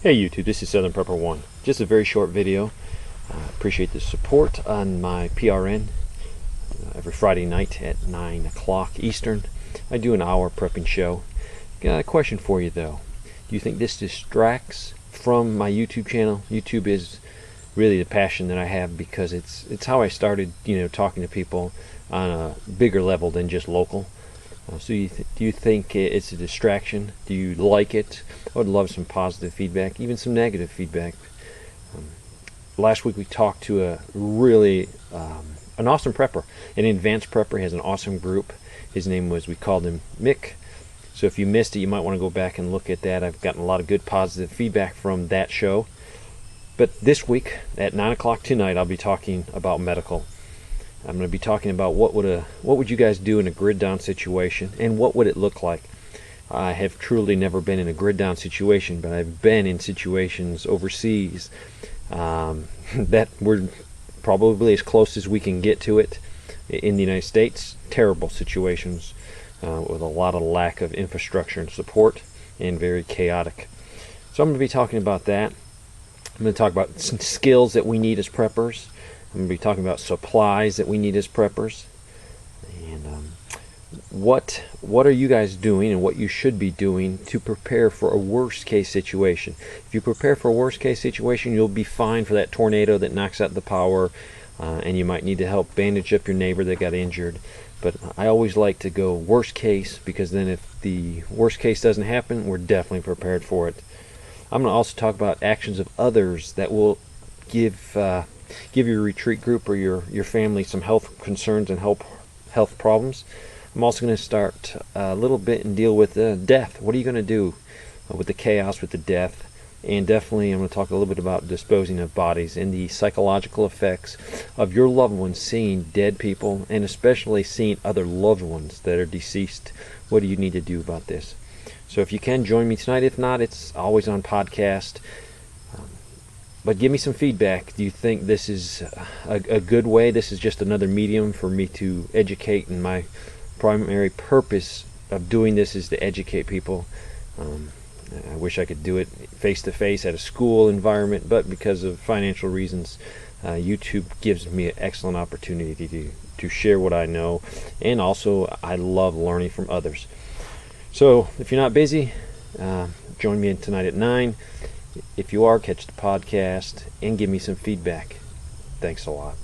Hey YouTube, this is Southern Prepper 1. Just a very short video. Appreciate the support on my PRN every Friday night at 9 o'clock Eastern. I do an hour prepping show. Got a question for you though. Do you think this distracts from my YouTube channel? YouTube is really the passion that I have because it's how I started, talking to people on a bigger level than just local. So do you think it's a distraction? Do you like it? I would love some positive feedback, even some negative feedback. Last week we talked to a really an awesome prepper, an advanced prepper. He has an awesome group. His name was, we called him Mick. So if you missed it, you might want to go back and look at that. I've gotten a lot of good positive feedback from that show. But this week at 9 o'clock tonight, I'll be talking about medical. I'm going to be talking about what would you guys do in a grid down situation, and what would it look like. I have truly never been in a grid down situation, but I've been in situations overseas that were probably as close as we can get to it in the United States. Terrible situations with a lot of lack of infrastructure and support, and very chaotic. So I'm going to be talking about that. I'm going to talk about some skills that we need as preppers. I'm going to be talking about supplies that we need as preppers, and what are you guys doing and what you should be doing to prepare for a worst case situation. If you prepare for a worst case situation, you'll be fine for that tornado that knocks out the power, and you might need to help bandage up your neighbor that got injured. But I always like to go worst case, because then if the worst case doesn't happen, we're definitely prepared for it. I'm going to also talk about actions of others that will give your retreat group or your family some health concerns and health problems. I'm also going to start a little bit and deal with death. What are you going to do with the chaos, with the death? And definitely I'm going to talk a little bit about disposing of bodies and the psychological effects of your loved ones seeing dead people, and especially seeing other loved ones that are deceased. What do you need to do about this? So if you can, join me tonight. If not, it's always on podcast. But give me some feedback. Do you think this is a good way? This is just another medium for me to educate, and my primary purpose of doing this is to educate people. I wish I could do it face-to-face at a school environment, but because of financial reasons, YouTube gives me an excellent opportunity to share what I know, and also I love learning from others. So if you're not busy, join me tonight at 9. If you are, catch the podcast and give me some feedback. Thanks a lot.